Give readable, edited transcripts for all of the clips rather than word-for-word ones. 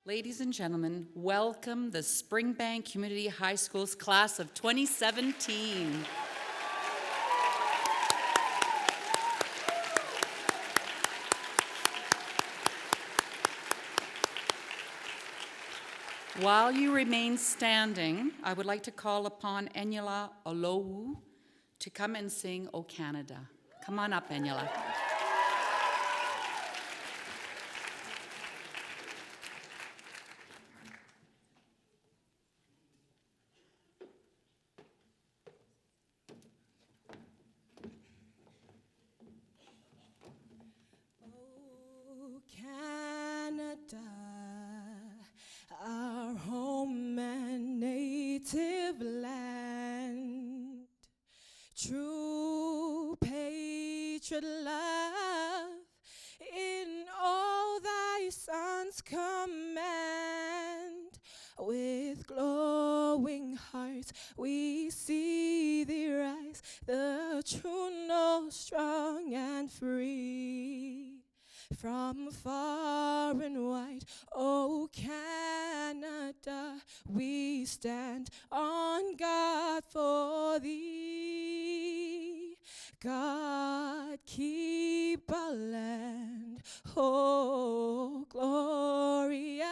Ladies and gentlemen, welcome the Springbank Community High School's class of 2017. While you remain standing, I would like to call upon Eniola Olowu to come and sing O Canada. Come on up, Eniola. O Canada, our home and native land, true patriot love in all thy sons command. With glowing hearts we see thee rise, the true north, strong and free. From far and wide, O Canada, we stand on guard for thee. God, keep our land, oh, glorious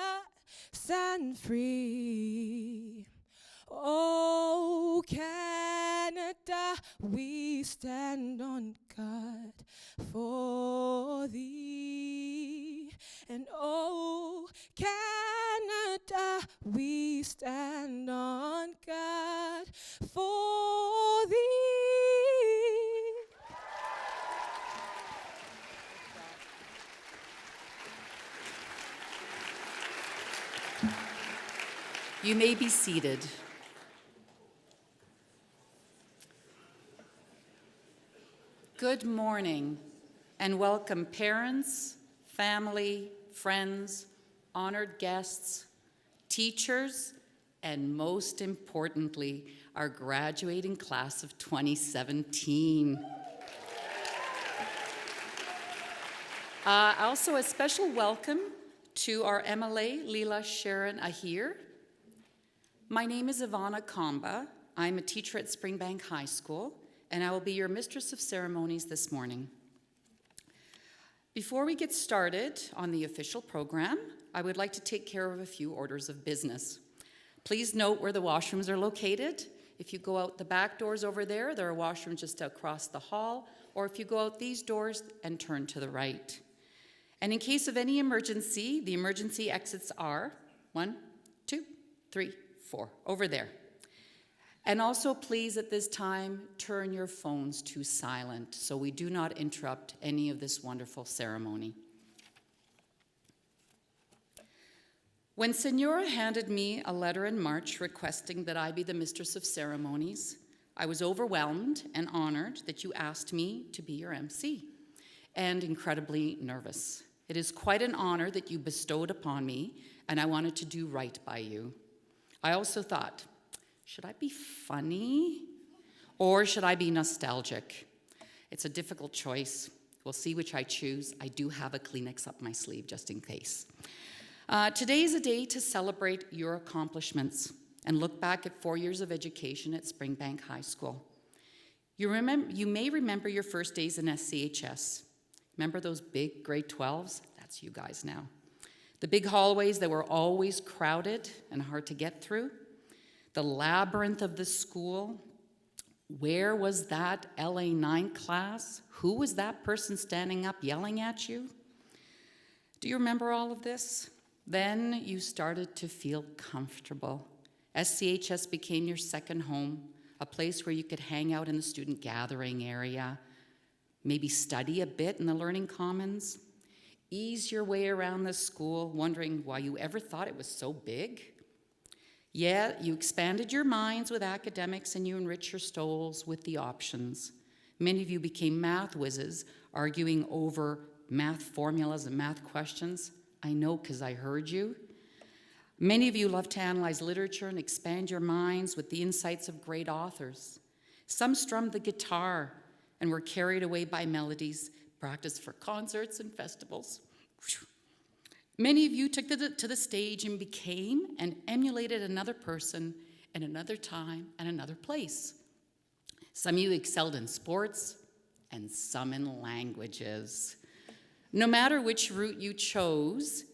and free. O Canada, we stand on guard for thee. And oh, Canada, we stand on guard for thee. You may be seated. Good morning and welcome parents, family, friends, honored guests, teachers, and most importantly, our graduating class of 2017. Also a special welcome to our MLA, Leela Sharon Ahir. My name is Ivana Kamba. I'm a teacher at Springbank High School, and I will be your Mistress of Ceremonies this morning. Before we get started on the official program, I would like to take care of a few orders of business. Please note where the washrooms are located. If you go out the back doors over there are washrooms just across the hall, or if you go out these doors and turn to the right. And in case of any emergency, the emergency exits are 1, 2, 3, 4, over there. And also please at this time, turn your phones to silent so we do not interrupt any of this wonderful ceremony. When Senora handed me a letter in March requesting that I be the Mistress of Ceremonies, I was overwhelmed and honored that you asked me to be your MC, and incredibly nervous. It is quite an honor that you bestowed upon me, and I wanted to do right by you. I also thought, should I be funny or should I be nostalgic? It's a difficult choice. We'll see which I choose. I do have a Kleenex up my sleeve just in case. Today is a day to celebrate your accomplishments and look back at 4 years of education at Springbank High School. You may remember your first days in SCHS. Remember those big grade 12s? That's you guys now. The big hallways that were always crowded and hard to get through. The labyrinth of the school. Where was that LA 9 class? Who was that person standing up yelling at you? Do you remember all of this? Then you started to feel comfortable. SCHS became your second home, a place where you could hang out in the student gathering area, maybe study a bit in the Learning Commons, ease your way around the school, wondering why you ever thought it was so big. Yeah, you expanded your minds with academics and you enriched your souls with the options. Many of you became math whizzes, arguing over math formulas and math questions. I know because I heard you. Many of you love to analyze literature and expand your minds with the insights of great authors. Some strummed the guitar and were carried away by melodies practiced for concerts and festivals. Many of you took to the stage and became and emulated another person in another time and another place. Some of you excelled in sports and some in languages. No matter which route you chose,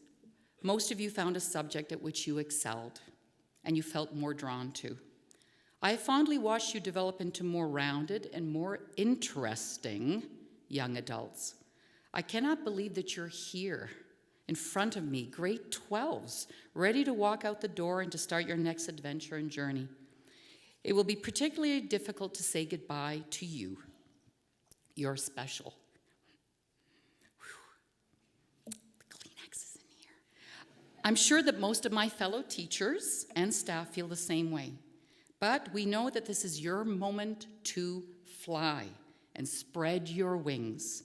most of you found a subject at which you excelled and you felt more drawn to. I fondly watched you develop into more rounded and more interesting young adults. I cannot believe that you're here in front of me, grade 12s, ready to walk out the door and to start your next adventure and journey. It will be particularly difficult to say goodbye to you. You're special. Whew. The Kleenex is in here. I'm sure that most of my fellow teachers and staff feel the same way. But we know that this is your moment to fly and spread your wings.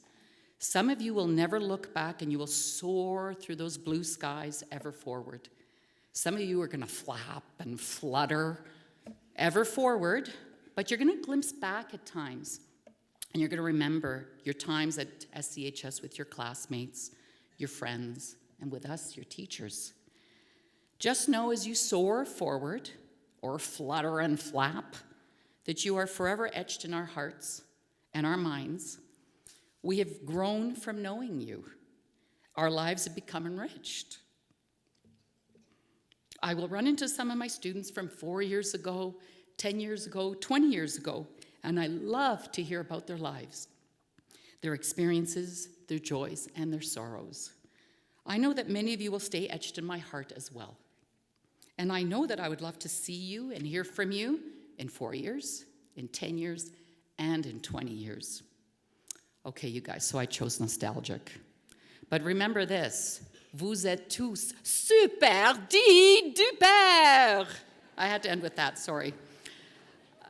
Some of you will never look back and you will soar through those blue skies ever forward. Some of you are going to flap and flutter ever forward, but you're going to glimpse back at times. And you're going to remember your times at SCHS with your classmates, your friends, and with us, your teachers. Just know as you soar forward, or flutter and flap, that you are forever etched in our hearts and our minds. We have grown from knowing you. Our lives have become enriched. I will run into some of my students from 4 years ago, 10 years ago, 20 years ago, and I love to hear about their lives, their experiences, their joys, and their sorrows. I know that many of you will stay etched in my heart as well. And I know that I would love to see you and hear from you in 4 years, in 10 years, and in 20 years. Okay, you guys, so I chose nostalgic. But remember this, vous êtes tous super duper. I had to end with that, sorry.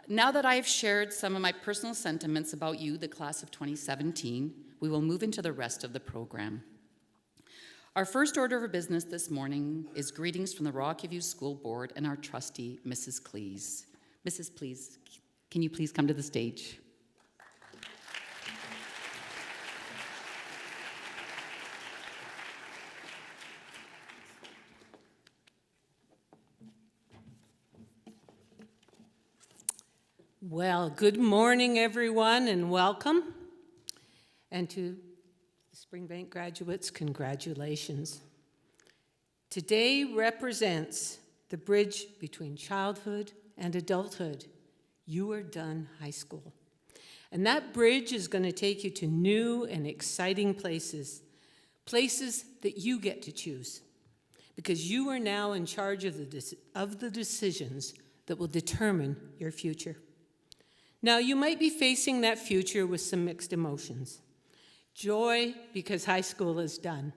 Now that I've shared some of my personal sentiments about you, the class of 2017, we will move into the rest of the program. Our first order of business this morning is greetings from the Rocky View School Board and our trustee, Mrs. Cleese. Mrs. Cleese, can you please come to the stage? Well, good morning, everyone, and welcome. And to the Springbank graduates, congratulations. Today represents the bridge between childhood and adulthood. You are done high school. And that bridge is going to take you to new and exciting places, places that you get to choose, because you are now in charge of the decisions that will determine your future. Now, you might be facing that future with some mixed emotions. Joy, because high school is done.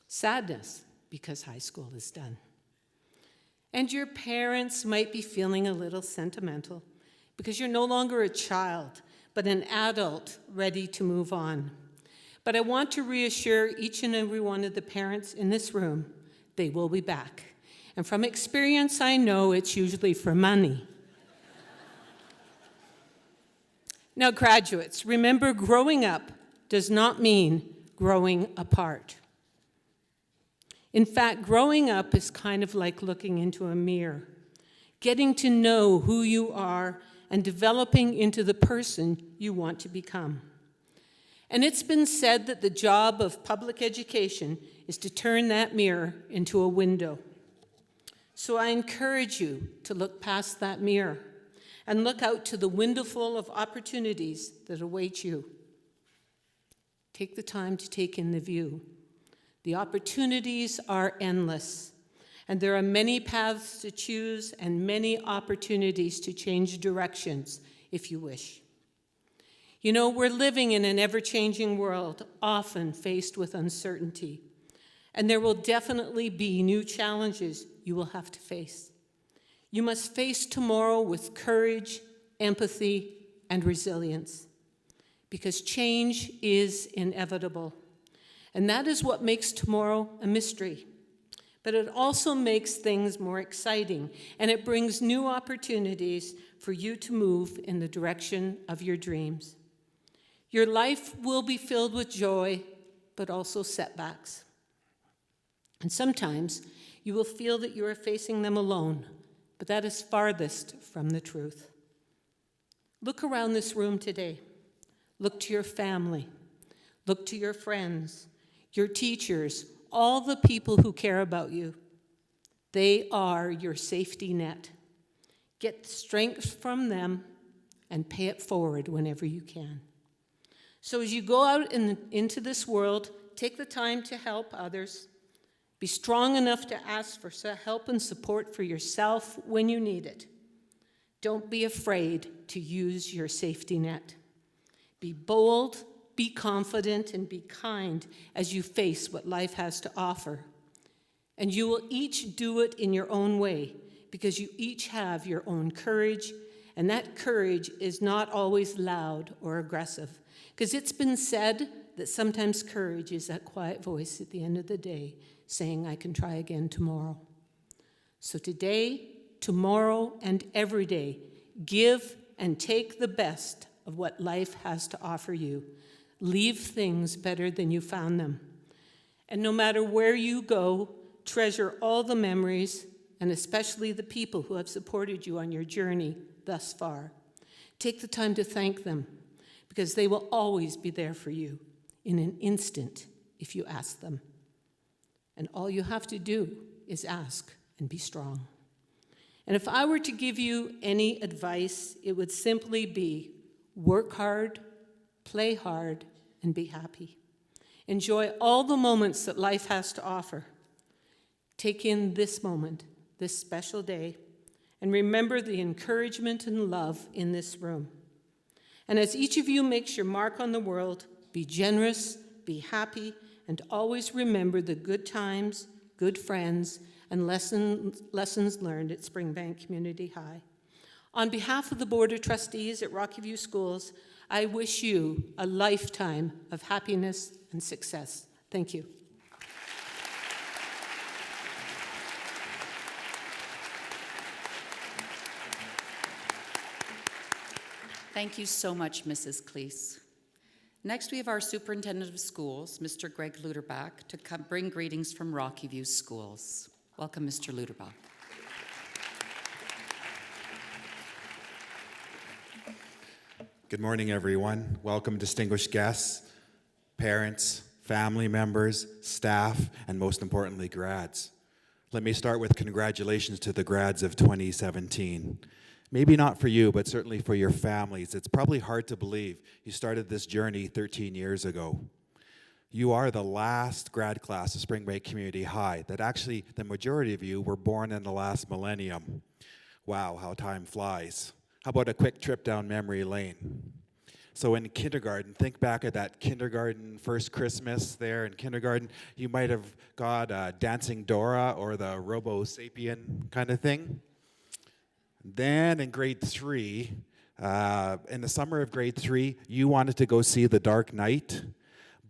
Sadness, because high school is done. And your parents might be feeling a little sentimental, because you're no longer a child, but an adult ready to move on. But I want to reassure each and every one of the parents in this room, they will be back. And from experience, I know it's usually for money. Now, graduates, remember, growing up does not mean growing apart. In fact, growing up is kind of like looking into a mirror, getting to know who you are and developing into the person you want to become. And it's been said that the job of public education is to turn that mirror into a window. So I encourage you to look past that mirror and look out to the window full of opportunities that await you. Take the time to take in the view. The opportunities are endless, and there are many paths to choose and many opportunities to change directions if you wish. You know, we're living in an ever-changing world, often faced with uncertainty, and there will definitely be new challenges you will have to face. You must face tomorrow with courage, empathy, and resilience, because change is inevitable. And that is what makes tomorrow a mystery. But it also makes things more exciting, and it brings new opportunities for you to move in the direction of your dreams. Your life will be filled with joy, but also setbacks. And sometimes you will feel that you are facing them alone, but that is farthest from the truth. Look around this room today. Look to your family. Look to your friends, your teachers, all the people who care about you. They are your safety net. Get strength from them and pay it forward whenever you can. So as you go out into this world, take the time to help others. Be strong enough to ask for help and support for yourself when you need it. Don't be afraid to use your safety net. Be bold, be confident, and be kind as you face what life has to offer. And you will each do it in your own way, because you each have your own courage, and that courage is not always loud or aggressive, because it's been said that sometimes courage is that quiet voice at the end of the day saying, I can try again tomorrow. So today, tomorrow, and every day, give and take the best of what life has to offer you. Leave things better than you found them. And no matter where you go, treasure all the memories, and especially the people who have supported you on your journey thus far. Take the time to thank them, because they will always be there for you in an instant if you ask them. And all you have to do is ask and be strong. And if I were to give you any advice, it would simply be work hard, play hard, and be happy. Enjoy all the moments that life has to offer. Take in this moment, this special day, and remember the encouragement and love in this room. And as each of you makes your mark on the world, be generous, be happy, and always remember the good times, good friends, and lessons learned at Springbank Community High. On behalf of the Board of Trustees at Rocky View Schools, I wish you a lifetime of happiness and success. Thank you. Thank you so much, Mrs. Cleese. Next, we have our Superintendent of Schools, Mr. Greg Luterbach, to bring greetings from Rocky View Schools. Welcome, Mr. Luterbach. Good morning, everyone. Welcome, distinguished guests, parents, family members, staff, and most importantly, grads. Let me start with congratulations to the grads of 2017. Maybe not for you, but certainly for your families. It's probably hard to believe you started this journey 13 years ago. You are the last grad class of Springbank Community High that actually the majority of you were born in the last millennium. Wow, how time flies. How about a quick trip down memory lane? So in kindergarten, think back at that kindergarten first Christmas there in kindergarten. You might have got Dancing Dora or the Robo Sapien kind of thing. Then in grade 3, in the summer of grade 3, you wanted to go see The Dark Knight,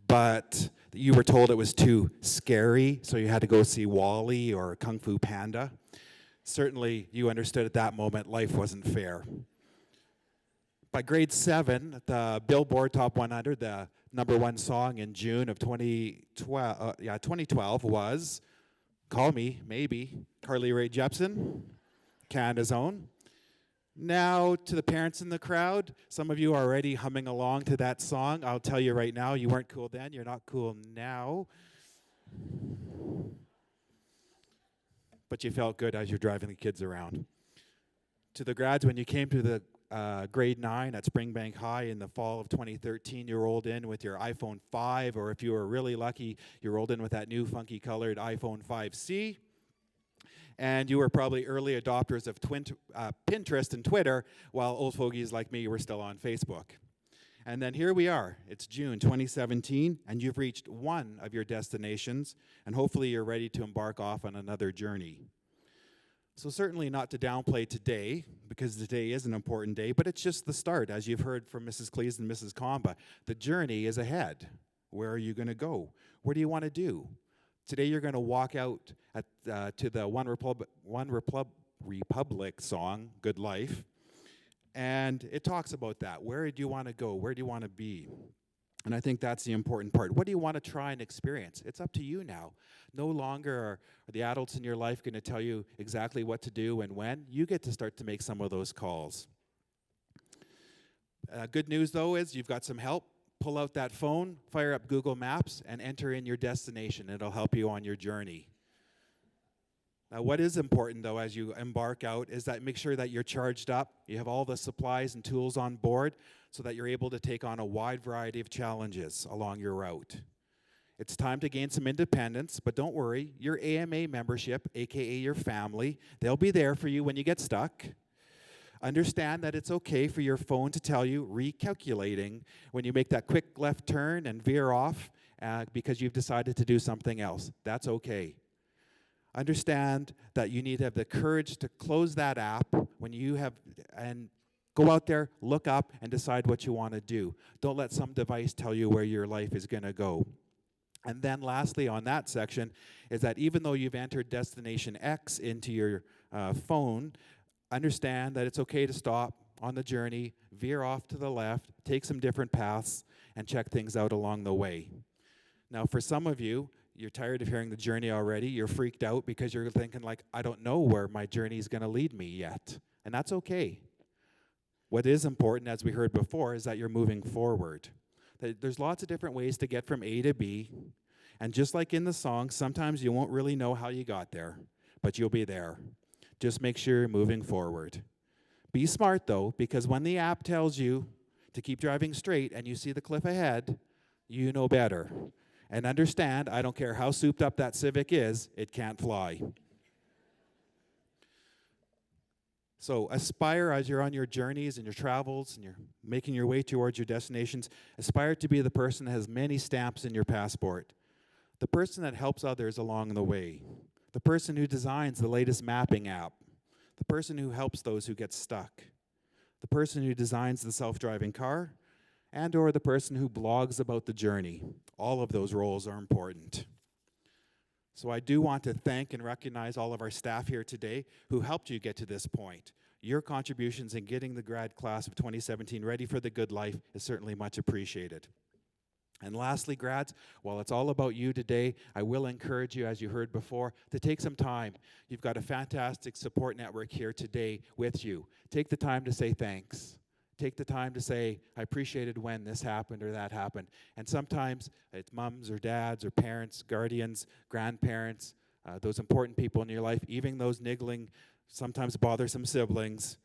but you were told it was too scary, so you had to go see WALL-E or Kung Fu Panda. Certainly, you understood at that moment life wasn't fair. By grade 7, the Billboard Top 100, the #1 song in June of 2012 was Call Me, Maybe, Carly Rae Jepsen, Canada's own. Now, to the parents in the crowd, some of you are already humming along to that song. I'll tell you right now, you weren't cool then, you're not cool now. But you felt good as you're driving the kids around. To the grads, when you came to the grade 9 at Springbank High in the fall of 2013, you rolled in with your iPhone 5, or if you were really lucky, you rolled in with that new funky colored iPhone 5C. And you were probably early adopters of Pinterest and Twitter, while old fogies like me were still on Facebook. And then here we are. It's June 2017, and you've reached one of your destinations, and hopefully you're ready to embark off on another journey. So certainly not to downplay today, because today is an important day, but it's just the start, as you've heard from Mrs. Cleese and Mrs. Comba. The journey is ahead. Where are you going to go? What do you want to do? Today you're going to walk out to the One Republic song, Good Life, and it talks about that. Where do you want to go? Where do you want to be? And I think that's the important part. What do you want to try and experience? It's up to you now. No longer are the adults in your life going to tell you exactly what to do and when. You get to start to make some of those calls. Good news, though, is you've got some help. Pull out that phone, fire up Google Maps, and enter in your destination. It'll help you on your journey. Now, what is important, though, as you embark out is that make sure that you're charged up, you have all the supplies and tools on board so that you're able to take on a wide variety of challenges along your route. It's time to gain some independence, but don't worry, your AMA membership, aka your family, they'll be there for you when you get stuck. Understand that it's okay for your phone to tell you recalculating when you make that quick left turn and veer off because you've decided to do something else. That's okay. Understand that you need to have the courage to close that app when you have, and go out there, look up, and decide what you want to do. Don't let some device tell you where your life is going to go. And then lastly on that section is that even though you've entered destination X into your phone, understand that it's okay to stop on the journey, veer off to the left, take some different paths, and check things out along the way. Now, for some of you, you're tired of hearing the journey already. You're freaked out because you're thinking like, I don't know where my journey is going to lead me yet. And that's okay. What is important, as we heard before, is that you're moving forward. There's lots of different ways to get from A to B. And just like in the song, sometimes you won't really know how you got there, but you'll be there. Just make sure you're moving forward. Be smart, though, because when the app tells you to keep driving straight and you see the cliff ahead, you know better. And understand, I don't care how souped up that Civic is, it can't fly. So aspire as you're on your journeys and your travels and you're making your way towards your destinations, aspire to be the person that has many stamps in your passport, the person that helps others along the way, the person who designs the latest mapping app, the person who helps those who get stuck, the person who designs the self-driving car, and or the person who blogs about the journey. All of those roles are important. So I do want to thank and recognize all of our staff here today who helped you get to this point. Your contributions in getting the grad class of 2017 ready for the good life is certainly much appreciated. And lastly, grads, while it's all about you today, I will encourage you, as you heard before, to take some time. You've got a fantastic support network here today with you. Take the time to say thanks. Take the time to say, I appreciated when this happened or that happened. And sometimes it's mums or dads or parents, guardians, grandparents, those important people in your life, even those niggling, sometimes bothersome siblings.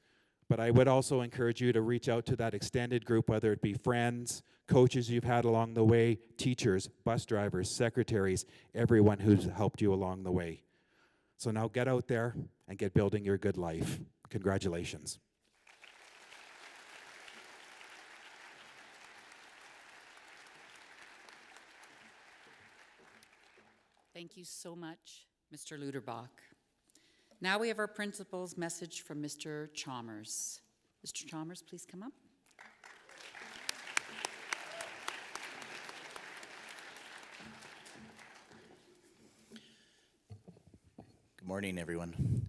But I would also encourage you to reach out to that extended group, whether it be friends, coaches you've had along the way, teachers, bus drivers, secretaries, everyone who's helped you along the way. So now get out there and get building your good life. Congratulations. Thank you so much, Mr. Luderbach. Now we have our principal's message from Mr. Chalmers. Mr. Chalmers, please come up. Good morning, everyone.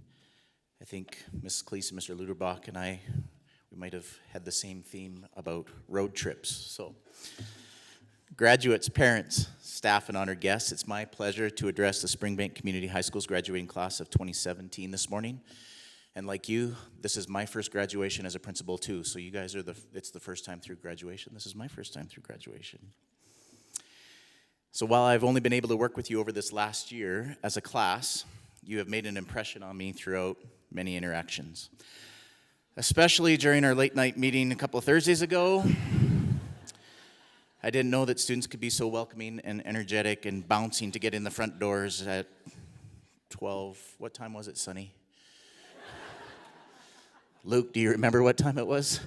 I think Ms. Cleese and Mr. Luderbach and I, we might have had the same theme about road trips. So, graduates, parents, staff, and honored guests, it's my pleasure to address the Springbank Community High School's graduating class of 2017 this morning. And like you, this is my first graduation as a principal too. So you guys are it's the first time through graduation. This is my first time through graduation. So while I've only been able to work with you over this last year as a class, you have made an impression on me throughout many interactions. Especially during our late night meeting a couple of Thursdays ago. I didn't know that students could be so welcoming and energetic and bouncing to get in the front doors at 12. What time was it, Sonny? Luke, do you remember what time it was?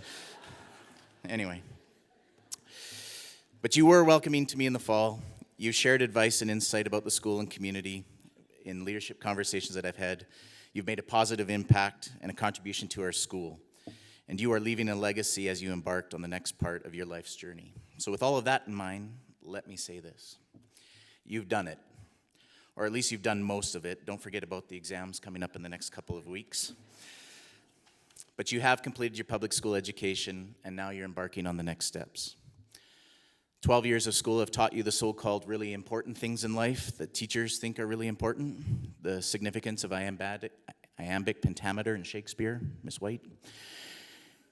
Anyway. But you were welcoming to me in the fall. You shared advice and insight about the school and community in leadership conversations that I've had. You've made a positive impact and a contribution to our school. And you are leaving a legacy as you embarked on the next part of your life's journey. So with all of that in mind, let me say this. You've done it. Or at least you've done most of it. Don't forget about the exams coming up in the next couple of weeks. But you have completed your public school education, and now you're embarking on the next steps. 12 years of school have taught you the so-called really important things in life that teachers think are really important. The significance of iambic pentameter in Shakespeare, Miss White.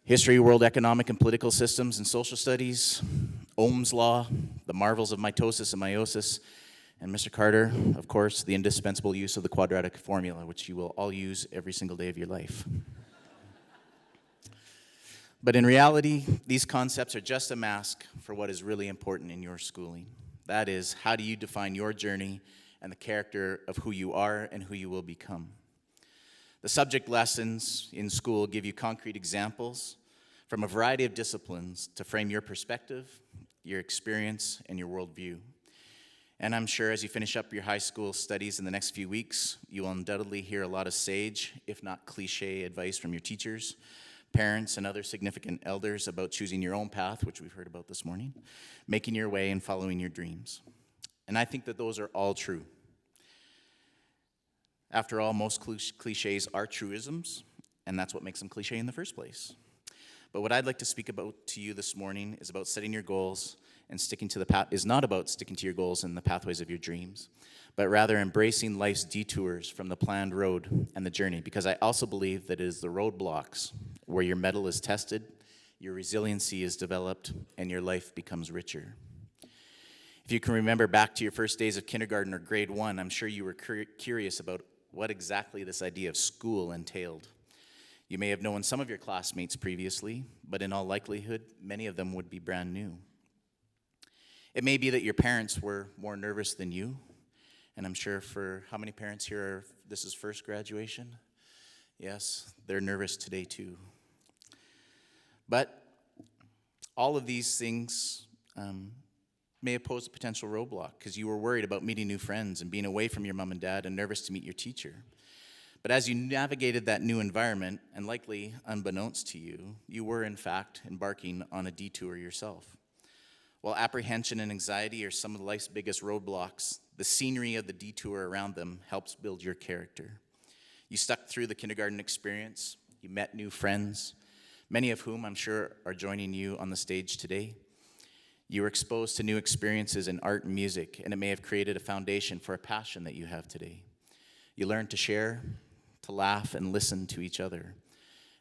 History, world economic and political systems and social studies. Ohm's law, the marvels of mitosis and meiosis. And Mr. Carter, of course, the indispensable use of the quadratic formula, which you will all use every single day of your life. But in reality, these concepts are just a mask for what is really important in your schooling. That is, how do you define your journey and the character of who you are and who you will become? The subject lessons in school give you concrete examples from a variety of disciplines to frame your perspective, your experience, and your worldview. And I'm sure as you finish up your high school studies in the next few weeks, you will undoubtedly hear a lot of sage, if not cliche, advice from your teachers, parents, and other significant elders about choosing your own path, which we've heard about this morning, making your way and following your dreams. And I think that those are all true. After all, most cliches are truisms, and that's what makes them cliche in the first place. But what I'd like to speak about to you this morning is about setting your goals and sticking to the path, is not about sticking to your goals and the pathways of your dreams, but rather embracing life's detours from the planned road and the journey, because I also believe that it is the roadblocks where your mettle is tested, your resiliency is developed, and your life becomes richer. If you can remember back to your first days of kindergarten or grade 1, I'm sure you were curious about what exactly this idea of school entailed. You may have known some of your classmates previously, but in all likelihood, many of them would be brand new. It may be that your parents were more nervous than you, and I'm sure for how many parents here this is first graduation? Yes, they're nervous today too. But all of these things may have posed a potential roadblock because you were worried about meeting new friends and being away from your mom and dad and nervous to meet your teacher. But as you navigated that new environment, and likely unbeknownst to you, you were in fact embarking on a detour yourself. While apprehension and anxiety are some of life's biggest roadblocks, the scenery of the detour around them helps build your character. You stuck through the kindergarten experience, you met new friends, many of whom I'm sure are joining you on the stage today. You were exposed to new experiences in art and music, and it may have created a foundation for a passion that you have today. You learned to share, to laugh, and listen to each other.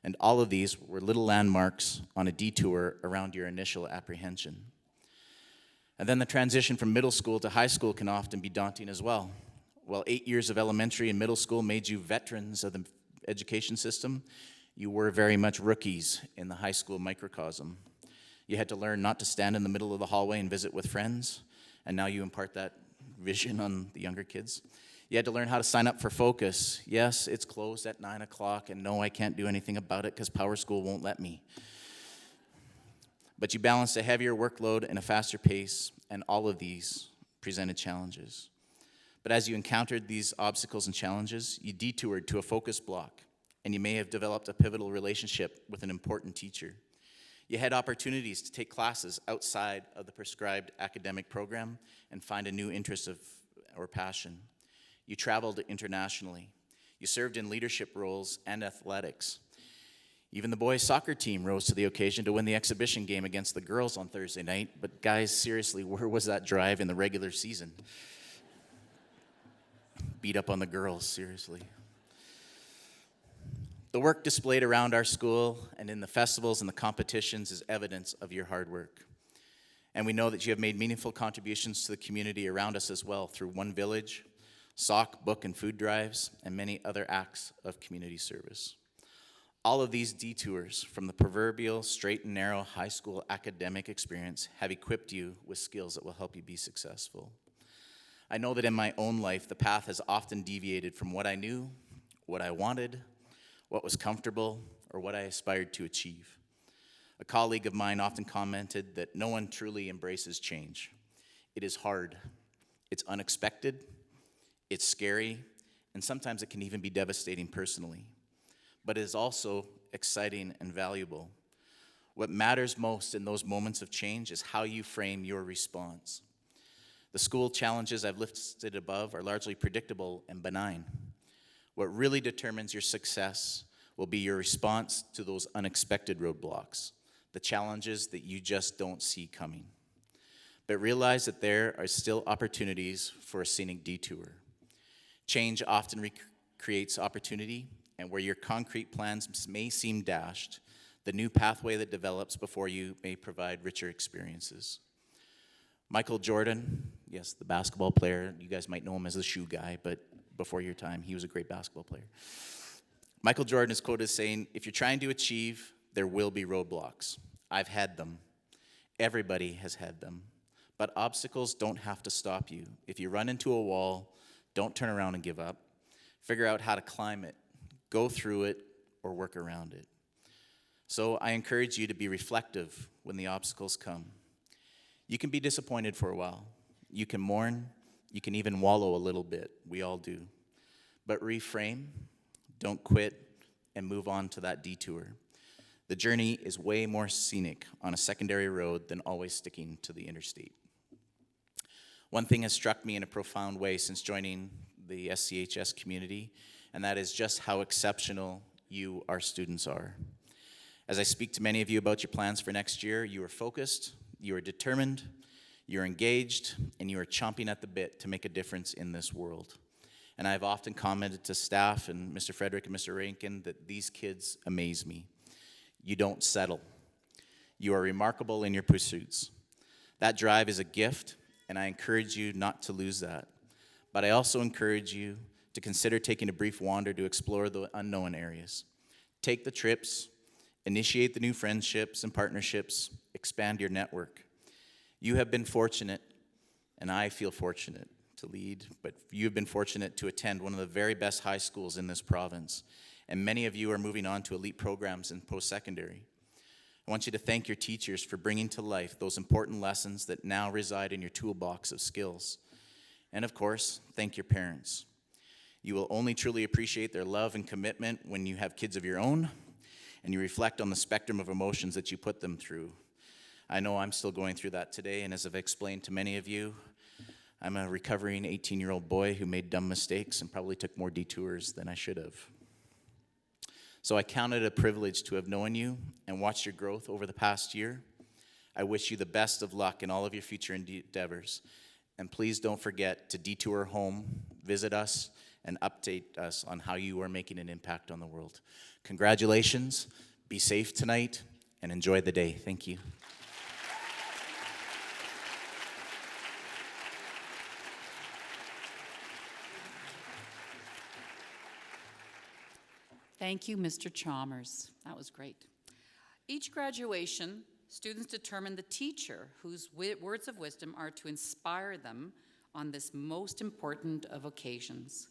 And all of these were little landmarks on a detour around your initial apprehension. And then the transition from middle school to high school can often be daunting as well. While 8 years of elementary and middle school made you veterans of the education system, you were very much rookies in the high school microcosm. You had to learn not to stand in the middle of the hallway and visit with friends, and now you impart that vision on the younger kids. You had to learn how to sign up for Focus. Yes, it's closed at 9 o'clock, and no, I can't do anything about it because Power School won't let me. But you balanced a heavier workload and a faster pace, and all of these presented challenges. But as you encountered these obstacles and challenges, you detoured to a focus block, and you may have developed a pivotal relationship with an important teacher. You had opportunities to take classes outside of the prescribed academic program and find a new interest or passion. You traveled internationally. You served in leadership roles and athletics. Even the boys' soccer team rose to the occasion to win the exhibition game against the girls on Thursday night. But guys, seriously, where was that drive in the regular season? Beat up on the girls, seriously. The work displayed around our school and in the festivals and the competitions is evidence of your hard work. And we know that you have made meaningful contributions to the community around us as well through One Village, sock, book, and food drives, and many other acts of community service. All of these detours from the proverbial straight and narrow high school academic experience have equipped you with skills that will help you be successful. I know that in my own life, the path has often deviated from what I knew, what I wanted, what was comfortable, or what I aspired to achieve. A colleague of mine often commented that no one truly embraces change. It is hard, it's unexpected, it's scary, and sometimes it can even be devastating personally. But it is also exciting and valuable. What matters most in those moments of change is how you frame your response. The school challenges I've listed above are largely predictable and benign. What really determines your success will be your response to those unexpected roadblocks, the challenges that you just don't see coming. but realize that there are still opportunities for a scenic detour. Change often creates opportunity, and where your concrete plans may seem dashed, the new pathway that develops before you may provide richer experiences. Michael Jordan, yes, the basketball player, you guys might know him as the shoe guy, but before your time, he was a great basketball player. Michael Jordan is quoted as saying, "If you're trying to achieve, there will be roadblocks. I've had them. Everybody has had them. But obstacles don't have to stop you. If you run into a wall, don't turn around and give up. Figure out how to climb it, go through it, or work around it." So I encourage you to be reflective when the obstacles come. You can be disappointed for a while. You can mourn. You can even wallow a little bit. We all do. But reframe, don't quit, and move on to that detour. The journey is way more scenic on a secondary road than always sticking to the interstate. One thing has struck me in a profound way since joining the SCHS community, and that is just how exceptional you, our students, are. As I speak to many of you about your plans for next year, you are focused, you are determined, you're engaged, and you are chomping at the bit to make a difference in this world. And I've often commented to staff and Mr. Frederick and Mr. Rankin that these kids amaze me. You don't settle. You are remarkable in your pursuits. That drive is a gift, and I encourage you not to lose that. But I also encourage you to consider taking a brief wander to explore the unknown areas. Take the trips, initiate the new friendships and partnerships, expand your network. You have been fortunate, and I feel fortunate to lead, but you have been fortunate to attend one of the very best high schools in this province, and many of you are moving on to elite programs in post-secondary. I want you to thank your teachers for bringing to life those important lessons that now reside in your toolbox of skills. And of course, thank your parents. You will only truly appreciate their love and commitment when you have kids of your own, and you reflect on the spectrum of emotions that you put them through. I know I'm still going through that today, and as I've explained to many of you, I'm a recovering 18-year-old boy who made dumb mistakes and probably took more detours than I should have. So I count it a privilege to have known you and watched your growth over the past year. I wish you the best of luck in all of your future endeavors. And please don't forget to detour home, visit us, and update us on how you are making an impact on the world. Congratulations, be safe tonight, and enjoy the day. Thank you. Thank you, Mr. Chalmers. That was great. Each graduation, students determine the teacher whose words of wisdom are to inspire them on this most important of occasions,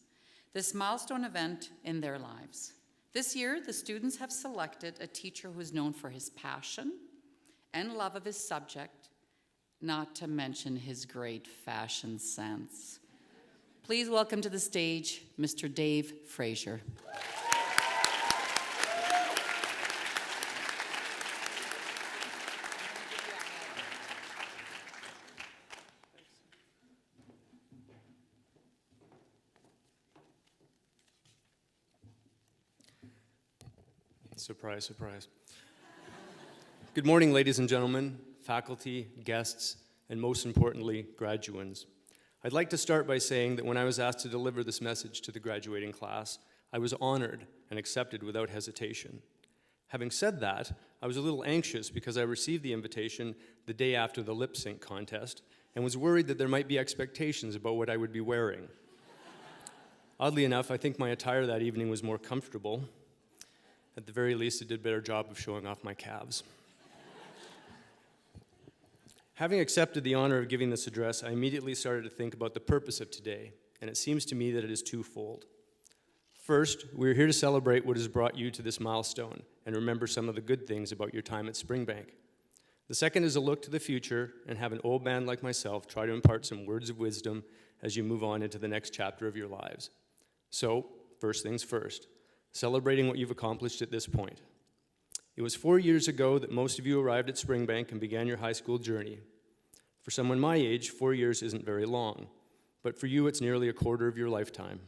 this milestone event in their lives. This year, the students have selected a teacher who is known for his passion and love of his subject, not to mention his great fashion sense. Please welcome to the stage, Mr. Dave Fraser. Surprise, surprise. Good morning, ladies and gentlemen, faculty, guests, and most importantly, graduands. I'd like to start by saying that when I was asked to deliver this message to the graduating class, I was honored and accepted without hesitation. Having said that, I was a little anxious because I received the invitation the day after the lip sync contest and was worried that there might be expectations about what I would be wearing. Oddly enough, I think my attire that evening was more comfortable. At the very least, it did a better job of showing off my calves. Having accepted the honor of giving this address, I immediately started to think about the purpose of today, and it seems to me that it is twofold. First, we're here to celebrate what has brought you to this milestone and remember some of the good things about your time at Springbank. The second is a look to the future and have an old man like myself try to impart some words of wisdom as you move on into the next chapter of your lives. So, first things first. Celebrating what you've accomplished at this point. It was 4 years ago that most of you arrived at Springbank and began your high school journey. For someone my age, 4 years isn't very long, but for you it's nearly a quarter of your lifetime.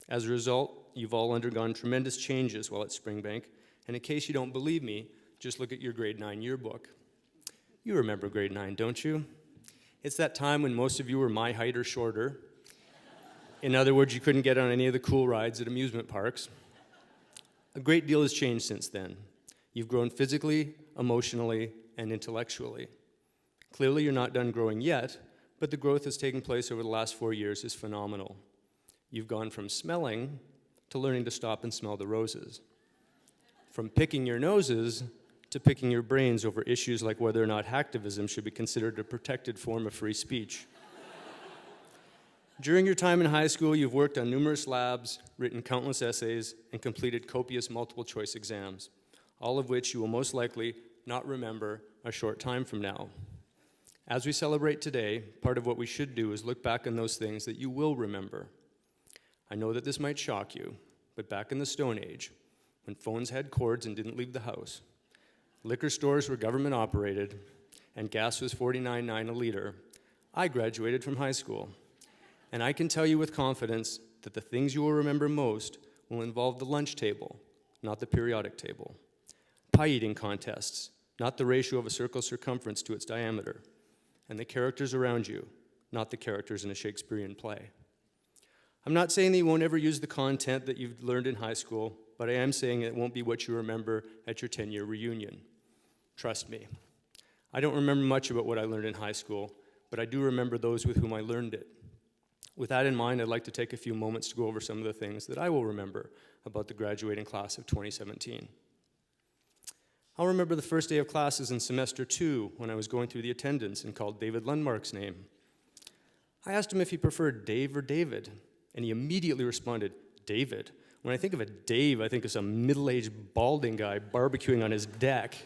As a result, you've all undergone tremendous changes while at Springbank, and in case you don't believe me, just look at your grade 9 yearbook. You remember grade 9, don't you? It's that time when most of you were my height or shorter. In other words, you couldn't get on any of the cool rides at amusement parks. A great deal has changed since then. You've grown physically, emotionally, and intellectually. Clearly, you're not done growing yet, but the growth that's taken place over the last 4 years is phenomenal. You've gone from smelling to learning to stop and smell the roses. From picking your noses to picking your brains over issues like whether or not hacktivism should be considered a protected form of free speech. During your time in high school, you've worked on numerous labs, written countless essays, and completed copious multiple choice exams, all of which you will most likely not remember a short time from now. As we celebrate today, part of what we should do is look back on those things that you will remember. I know that this might shock you, but back in the Stone Age, when phones had cords and didn't leave the house, liquor stores were government operated, and gas was $49.9 a liter, I graduated from high school. And I can tell you with confidence that the things you will remember most will involve the lunch table, not the periodic table. Pie eating contests, not the ratio of a circle's circumference to its diameter. And the characters around you, not the characters in a Shakespearean play. I'm not saying that you won't ever use the content that you've learned in high school, but I am saying it won't be what you remember at your 10-year reunion. Trust me. I don't remember much about what I learned in high school, but I do remember those with whom I learned it. With that in mind, I'd like to take a few moments to go over some of the things that I will remember about the graduating class of 2017. I'll remember the first day of classes in semester 2 when I was going through the attendance and called David Lundmark's name. I asked him if he preferred Dave or David, and he immediately responded, David. When I think of a Dave, I think of some middle-aged balding guy barbecuing on his deck.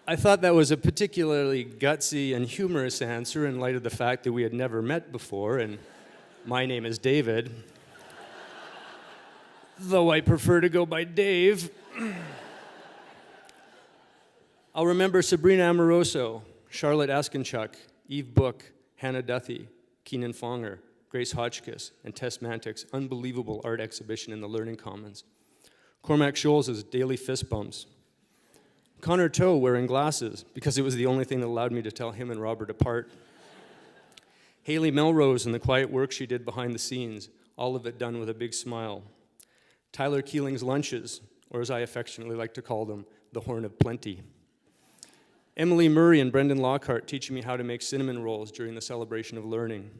I thought that was a particularly gutsy and humorous answer in light of the fact that we had never met before, and my name is David. Though I prefer to go by Dave. I'll remember Sabrina Amoroso, Charlotte Askinchuk, Eve Book, Hannah Duthie, Keenan Fonger, Grace Hotchkiss, and Tess Mantick's unbelievable art exhibition in the Learning Commons. Cormac Scholz's daily fist bumps. Connor Toe wearing glasses because it was the only thing that allowed me to tell him and Robert apart. Haley Melrose and the quiet work she did behind the scenes, all of it done with a big smile. Tyler Keeling's lunches, or as I affectionately like to call them, the Horn of Plenty. Emily Murray and Brendan Lockhart teaching me how to make cinnamon rolls during the celebration of learning.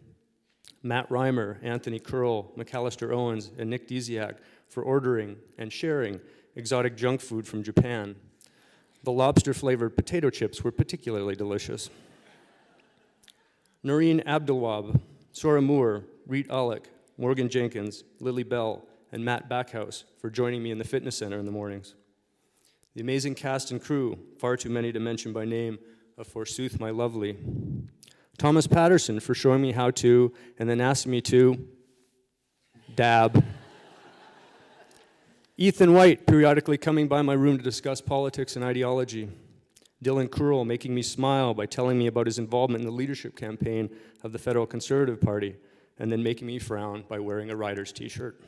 Matt Reimer, Anthony Curl, McAllister Owens, and Nick Desiak for ordering and sharing exotic junk food from Japan. The lobster-flavored potato chips were particularly delicious. Noreen Abdelwab, Sora Moore, Reet Alick, Morgan Jenkins, Lily Bell, and Matt Backhouse for joining me in the fitness center in the mornings. The amazing cast and crew, far too many to mention by name, of Forsooth My Lovely. Thomas Patterson for showing me how to, and then asking me to, dab. Ethan White periodically coming by my room to discuss politics and ideology. Dylan Curl making me smile by telling me about his involvement in the leadership campaign of the Federal Conservative Party, and then making me frown by wearing a Riders t-shirt.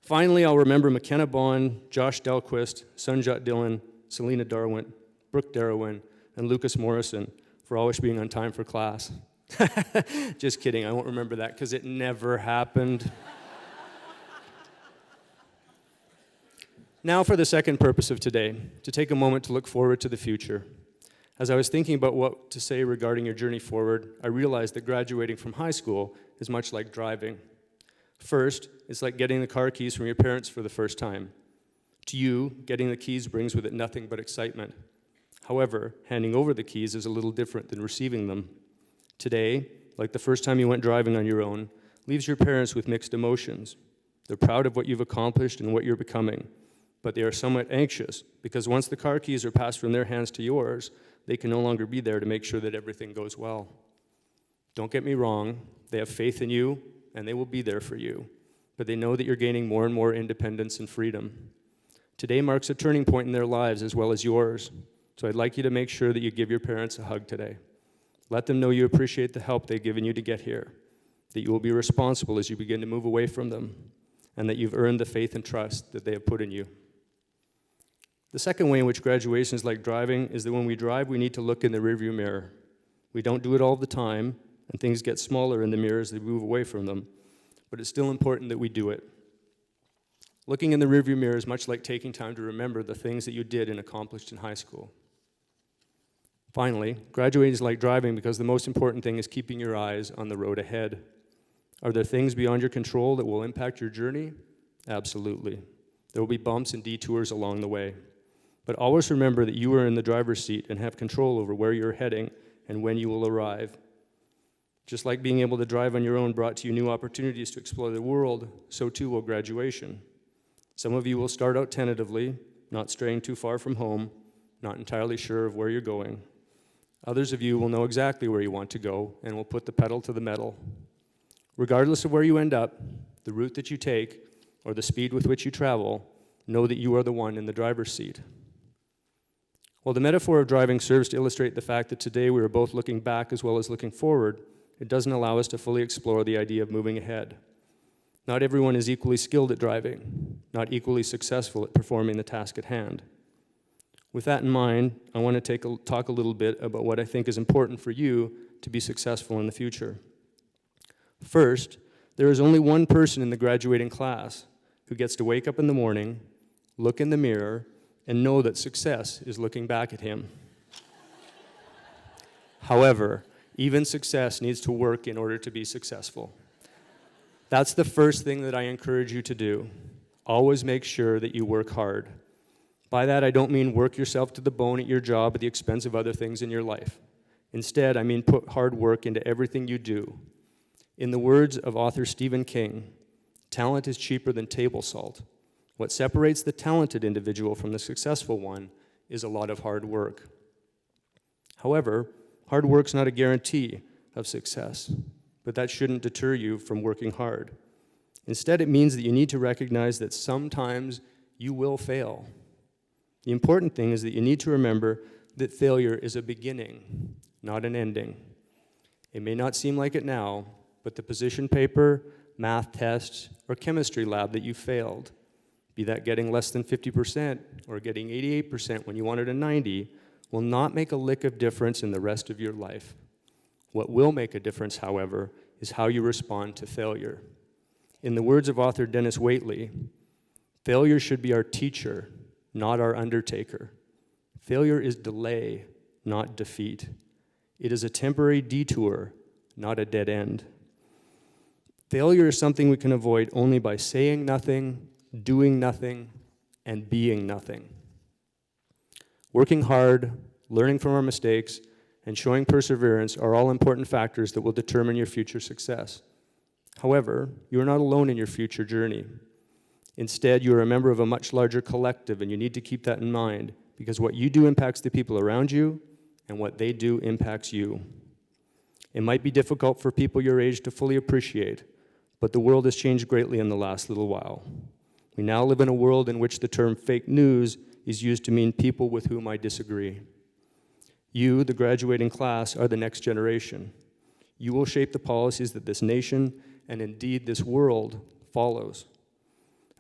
Finally, I'll remember McKenna Bond, Josh Delquist, Sunjot Dillon, Selena Darwin, Brooke Darwin, and Lucas Morrison for always being on time for class. Just kidding, I won't remember that because it never happened. Now for the second purpose of today, to take a moment to look forward to the future. As I was thinking about what to say regarding your journey forward, I realized that graduating from high school is much like driving. First, it's like getting the car keys from your parents for the first time. To you, getting the keys brings with it nothing but excitement. However, handing over the keys is a little different than receiving them. Today, like the first time you went driving on your own, leaves your parents with mixed emotions. They're proud of what you've accomplished and what you're becoming, but they are somewhat anxious because once the car keys are passed from their hands to yours, they can no longer be there to make sure that everything goes well. Don't get me wrong, they have faith in you, and they will be there for you, but they know that you're gaining more and more independence and freedom. Today marks a turning point in their lives as well as yours, so I'd like you to make sure that you give your parents a hug today. Let them know you appreciate the help they've given you to get here, that you will be responsible as you begin to move away from them, and that you've earned the faith and trust that they have put in you. The second way in which graduation is like driving is that when we drive, we need to look in the rearview mirror. We don't do it all the time, and things get smaller in the mirror as they move away from them, but it's still important that we do it. Looking in the rearview mirror is much like taking time to remember the things that you did and accomplished in high school. Finally, graduating is like driving because the most important thing is keeping your eyes on the road ahead. Are there things beyond your control that will impact your journey? Absolutely. There will be bumps and detours along the way. But always remember that you are in the driver's seat and have control over where you're heading and when you will arrive. Just like being able to drive on your own brought to you new opportunities to explore the world, so too will graduation. Some of you will start out tentatively, not straying too far from home, not entirely sure of where you're going. Others of you will know exactly where you want to go and will put the pedal to the metal. Regardless of where you end up, the route that you take, or the speed with which you travel, know that you are the one in the driver's seat. While the metaphor of driving serves to illustrate the fact that today we are both looking back as well as looking forward, it doesn't allow us to fully explore the idea of moving ahead. Not everyone is equally skilled at driving, not equally successful at performing the task at hand. With that in mind, I want to talk a little bit about what I think is important for you to be successful in the future. First, there is only one person in the graduating class who gets to wake up in the morning, look in the mirror, and know that success is looking back at him. However, even success needs to work in order to be successful. That's the first thing that I encourage you to do. Always make sure that you work hard. By that, I don't mean work yourself to the bone at your job at the expense of other things in your life. Instead, I mean put hard work into everything you do. In the words of author Stephen King, talent is cheaper than table salt. What separates the talented individual from the successful one is a lot of hard work. However, hard work's not a guarantee of success, but that shouldn't deter you from working hard. Instead, it means that you need to recognize that sometimes you will fail. The important thing is that you need to remember that failure is a beginning, not an ending. It may not seem like it now, but the position paper, math test, or chemistry lab that you failed, be that getting less than 50% or getting 88% when you wanted a 90, will not make a lick of difference in the rest of your life. What will make a difference, however, is how you respond to failure. In the words of author Dennis Waitley, failure should be our teacher, not our undertaker. Failure is delay, not defeat. It is a temporary detour, not a dead end. Failure is something we can avoid only by saying nothing, doing nothing, and being nothing. Working hard, learning from our mistakes, and showing perseverance are all important factors that will determine your future success. However, you are not alone in your future journey. Instead, you are a member of a much larger collective, and you need to keep that in mind, because what you do impacts the people around you, and what they do impacts you. It might be difficult for people your age to fully appreciate, but the world has changed greatly in the last little while. We now live in a world in which the term fake news is used to mean people with whom I disagree. You, the graduating class, are the next generation. You will shape the policies that this nation, and indeed this world, follows.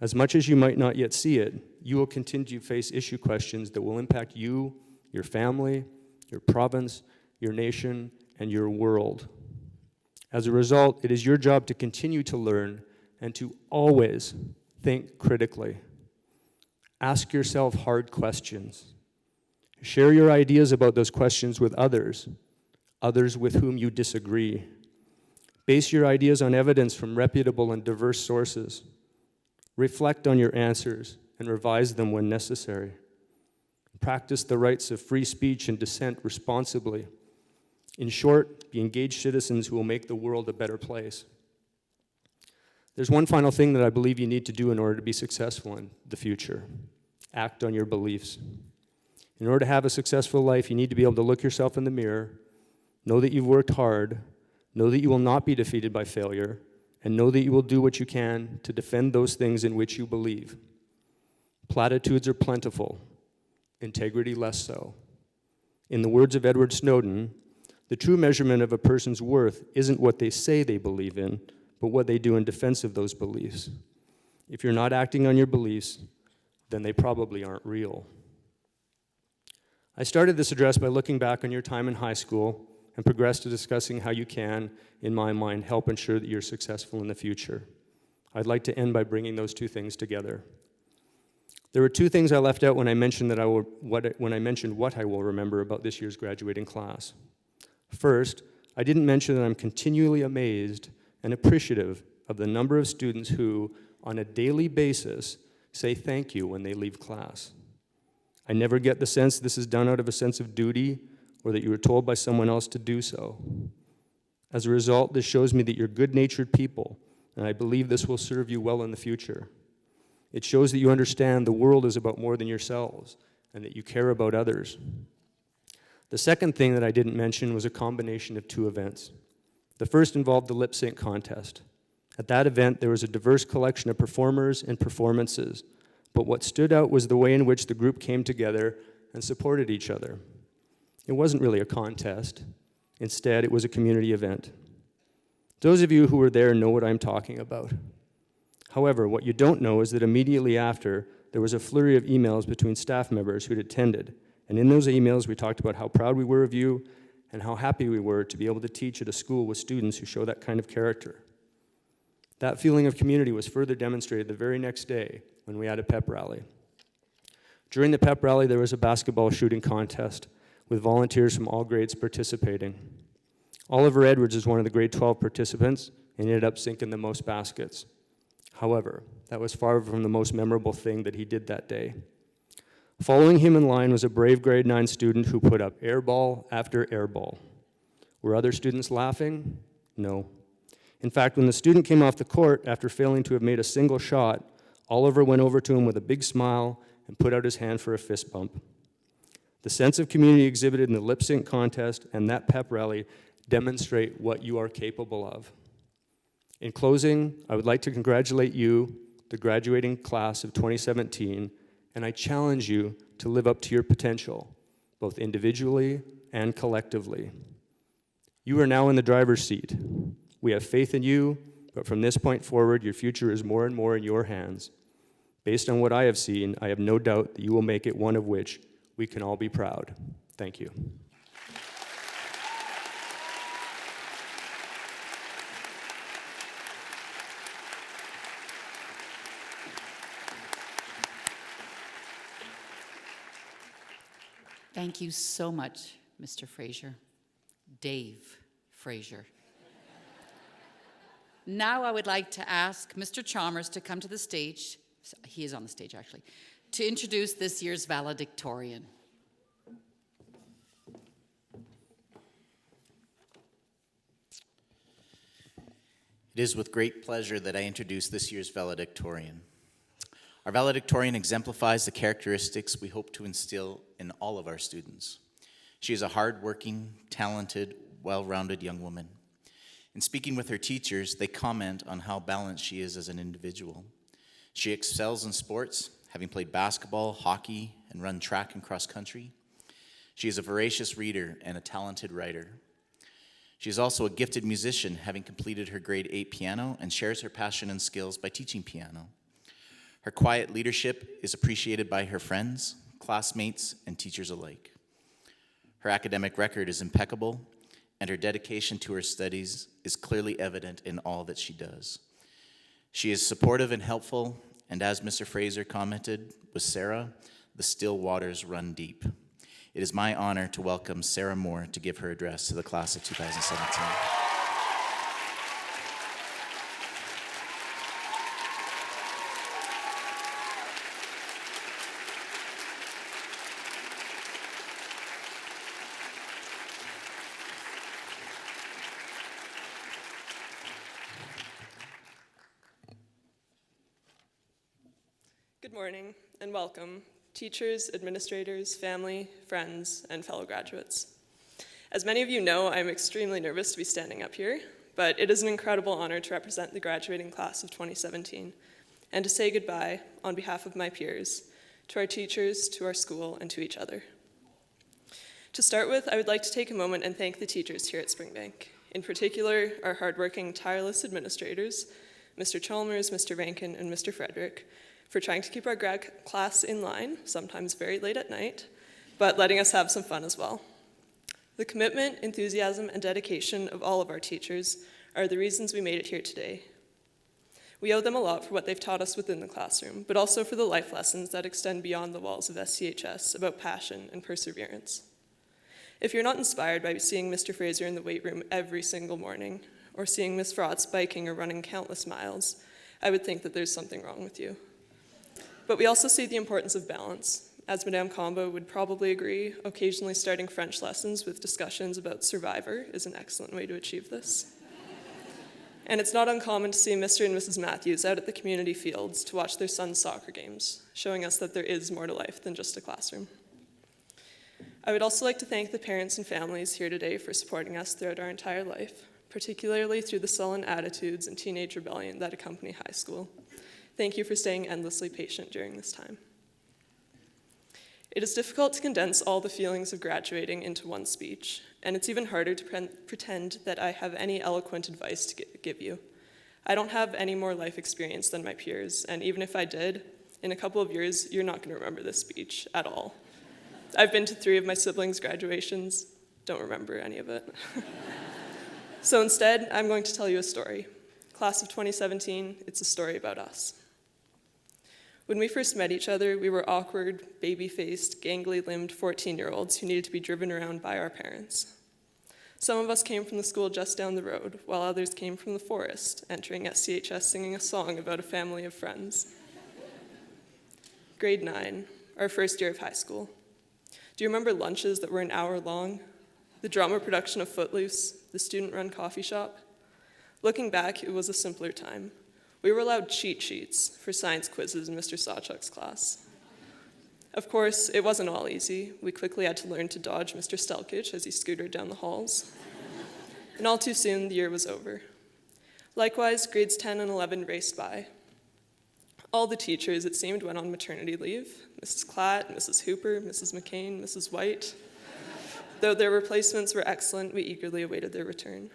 As much as you might not yet see it, you will continue to face issue questions that will impact you, your family, your province, your nation, and your world. As a result, it is your job to continue to learn and to always think critically. Ask yourself hard questions. Share your ideas about those questions with others with whom you disagree. Base your ideas on evidence from reputable and diverse sources. Reflect on your answers and revise them when necessary. Practice the rights of free speech and dissent responsibly. In short, be engaged citizens who will make the world a better place. There's one final thing that I believe you need to do in order to be successful in the future. Act on your beliefs. In order to have a successful life, you need to be able to look yourself in the mirror, know that you've worked hard, know that you will not be defeated by failure, and know that you will do what you can to defend those things in which you believe. Platitudes are plentiful, integrity less so. In the words of Edward Snowden, the true measurement of a person's worth isn't what they say they believe in, but what they do in defense of those beliefs. If you're not acting on your beliefs, then they probably aren't real. I started this address by looking back on your time in high school and progressed to discussing how you can, in my mind, help ensure that you're successful in the future. I'd like to end by bringing those two things together. There were two things I left out when I mentioned what I will remember about this year's graduating class. First, I didn't mention that I'm continually amazed and appreciative of the number of students who, on a daily basis, say thank you when they leave class. I never get the sense this is done out of a sense of duty or that you were told by someone else to do so. As a result, this shows me that you're good-natured people, and I believe this will serve you well in the future. It shows that you understand the world is about more than yourselves and that you care about others. The second thing that I didn't mention was a combination of two events. The first involved the lip sync contest. At that event, there was a diverse collection of performers and performances, but what stood out was the way in which the group came together and supported each other. It wasn't really a contest. Instead, it was a community event. Those of you who were there know what I'm talking about. However, what you don't know is that immediately after, there was a flurry of emails between staff members who'd attended, and in those emails, we talked about how proud we were of you and how happy we were to be able to teach at a school with students who show that kind of character. That feeling of community was further demonstrated the very next day when we had a pep rally. During the pep rally, there was a basketball shooting contest with volunteers from all grades participating. Oliver Edwards is one of the grade 12 participants and ended up sinking the most baskets. However, that was far from the most memorable thing that he did that day. Following him in line was a brave grade 9 student who put up airball after airball. Were other students laughing? No. In fact, when the student came off the court after failing to have made a single shot, Oliver went over to him with a big smile and put out his hand for a fist bump. The sense of community exhibited in the lip sync contest and that pep rally demonstrate what you are capable of. In closing, I would like to congratulate you, the graduating class of 2017, and I challenge you to live up to your potential, both individually and collectively. You are now in the driver's seat. We have faith in you, but from this point forward, your future is more and more in your hands. Based on what I have seen, I have no doubt that you will make it one of which we can all be proud. Thank you. Thank you so much, Mr. Fraser. Dave Fraser. Now I would like to ask Mr. Chalmers to come to the stage, he is on the stage actually, to introduce this year's valedictorian. It is with great pleasure that I introduce this year's valedictorian. Our valedictorian exemplifies the characteristics we hope to instill in all of our students. She is a hardworking, talented, well-rounded young woman. In speaking with her teachers, they comment on how balanced she is as an individual. She excels in sports, having played basketball, hockey, and run track and cross country. She is a voracious reader and a talented writer. She is also a gifted musician, having completed her grade 8 piano and shares her passion and skills by teaching piano. Her quiet leadership is appreciated by her friends, classmates, and teachers alike. Her academic record is impeccable, and her dedication to her studies is clearly evident in all that she does. She is supportive and helpful, and as Mr. Fraser commented with Sarah, the still waters run deep. It is my honor to welcome Sarah Moore to give her address to the class of 2017. Good morning and welcome, teachers, administrators, family, friends, and fellow graduates. As many of you know, I'm extremely nervous to be standing up here, but it is an incredible honor to represent the graduating class of 2017 and to say goodbye on behalf of my peers, to our teachers, to our school, and to each other. To start with, I would like to take a moment and thank the teachers here at Springbank, in particular our hardworking, tireless administrators, Mr. Chalmers, Mr. Rankin, and Mr. Frederick, for trying to keep our grad class in line, sometimes very late at night, but letting us have some fun as well. The commitment, enthusiasm, and dedication of all of our teachers are the reasons we made it here today. We owe them a lot for what they've taught us within the classroom, but also for the life lessons that extend beyond the walls of SCHS about passion and perseverance. If you're not inspired by seeing Mr. Fraser in the weight room every single morning, or seeing Ms. Frotz biking or running countless miles, I would think that there's something wrong with you. But we also see the importance of balance. As Madame Combo would probably agree, occasionally starting French lessons with discussions about Survivor is an excellent way to achieve this. And it's not uncommon to see Mr. and Mrs. Matthews out at the community fields to watch their son's soccer games, showing us that there is more to life than just a classroom. I would also like to thank the parents and families here today for supporting us throughout our entire life, particularly through the sullen attitudes and teenage rebellion that accompany high school. Thank you for staying endlessly patient during this time. It is difficult to condense all the feelings of graduating into one speech, and it's even harder to pretend that I have any eloquent advice to give you. I don't have any more life experience than my peers, and even if I did, in a couple of years, you're not going to remember this speech at all. I've been to 3 of my siblings' graduations, don't remember any of it. So instead, I'm going to tell you a story. Class of 2017, it's a story about us. When we first met each other, we were awkward, baby-faced, gangly-limbed 14-year-olds who needed to be driven around by our parents. Some of us came from the school just down the road, while others came from the forest, entering SCHS singing a song about a family of friends. Grade 9, our first year of high school. Do you remember lunches that were an hour long? The drama production of Footloose, the student-run coffee shop? Looking back, it was a simpler time. We were allowed cheat sheets for science quizzes in Mr. Sawchuk's class. Of course, it wasn't all easy. We quickly had to learn to dodge Mr. Stelkich as he scootered down the halls. And all too soon, the year was over. Likewise, grades 10 and 11 raced by. All the teachers, it seemed, went on maternity leave. Mrs. Klatt, Mrs. Hooper, Mrs. McCain, Mrs. White. Though their replacements were excellent, we eagerly awaited their return.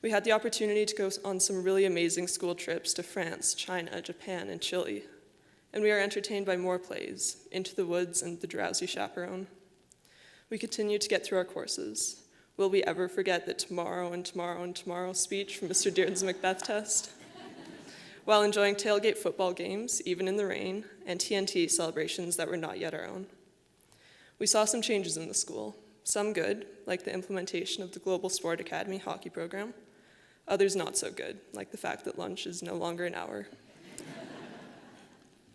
We had the opportunity to go on some really amazing school trips to France, China, Japan, and Chile. And we are entertained by more plays, Into the Woods and The Drowsy Chaperone. We continue to get through our courses. Will we ever forget the tomorrow and tomorrow and tomorrow speech from Mr. Dearden's Macbeth test? While enjoying tailgate football games, even in the rain, and TNT celebrations that were not yet our own. We saw some changes in the school, some good, like the implementation of the Global Sport Academy hockey program, others not so good, like the fact that lunch is no longer an hour.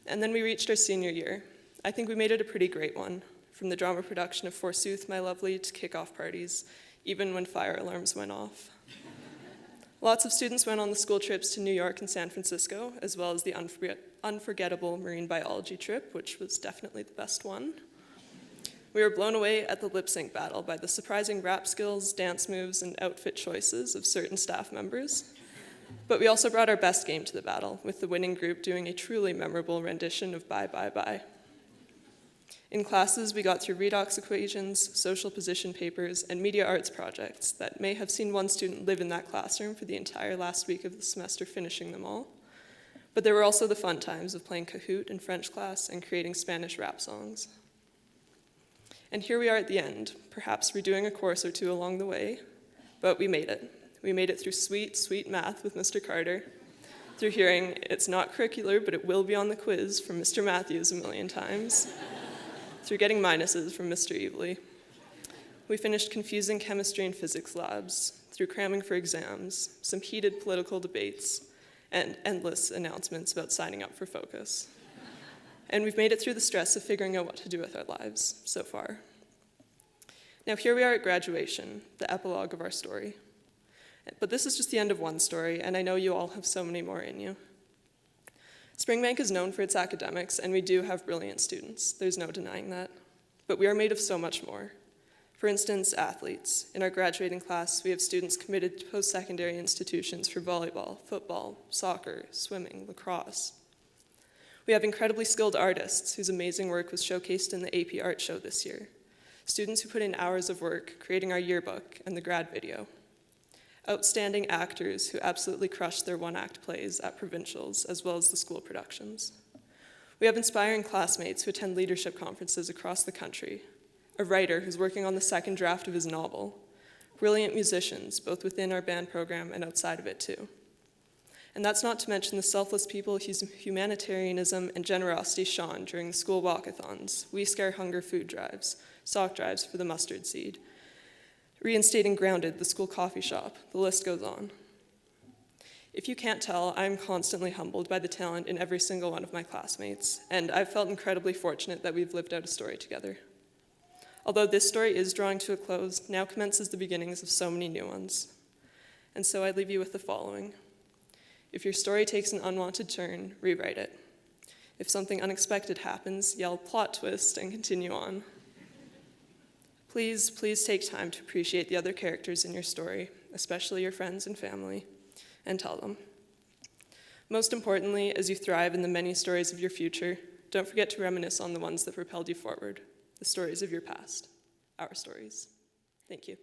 And then we reached our senior year. I think we made it a pretty great one, from the drama production of Forsooth, My Lovely to kickoff parties, even when fire alarms went off. Lots of students went on the school trips to New York and San Francisco, as well as the unforgettable marine biology trip, which was definitely the best one. We were blown away at the lip sync battle by the surprising rap skills, dance moves, and outfit choices of certain staff members. But we also brought our best game to the battle, with the winning group doing a truly memorable rendition of Bye, Bye, Bye. In classes, we got through redox equations, social position papers, and media arts projects that may have seen one student live in that classroom for the entire last week of the semester, finishing them all. But there were also the fun times of playing Kahoot in French class and creating Spanish rap songs. And here we are at the end, perhaps redoing a course or two along the way, but we made it. We made it through sweet, sweet math with Mr. Carter, through hearing it's not curricular, but it will be on the quiz from Mr. Matthews a million times, through getting minuses from Mr. Evely. We finished confusing chemistry and physics labs, through cramming for exams, some heated political debates, and endless announcements about signing up for Focus. And we've made it through the stress of figuring out what to do with our lives so far. Now here we are at graduation, the epilogue of our story. But this is just the end of one story, and I know you all have so many more in you. Springbank is known for its academics, and we do have brilliant students. There's no denying that. But we are made of so much more. For instance, athletes. In our graduating class, we have students committed to post-secondary institutions for volleyball, football, soccer, swimming, lacrosse. We have incredibly skilled artists whose amazing work was showcased in the AP Art Show this year. Students who put in hours of work creating our yearbook and the grad video. Outstanding actors who absolutely crushed their one-act plays at provincials, as well as the school productions. We have inspiring classmates who attend leadership conferences across the country, a writer who's working on the second draft of his novel, brilliant musicians, both within our band program and outside of it too. And that's not to mention the selfless people whose humanitarianism and generosity shone during the school walkathons, We Scare Hunger food drives, sock drives for the mustard seed, reinstating Grounded, the school coffee shop, the list goes on. If you can't tell, I'm constantly humbled by the talent in every single one of my classmates, and I've felt incredibly fortunate that we've lived out a story together. Although this story is drawing to a close, now commences the beginnings of so many new ones. And so I leave you with the following. If your story takes an unwanted turn, rewrite it. If something unexpected happens, yell plot twist and continue on. Please take time to appreciate the other characters in your story, especially your friends and family, and tell them. Most importantly, as you thrive in the many stories of your future, don't forget to reminisce on the ones that propelled you forward, the stories of your past, our stories. Thank you.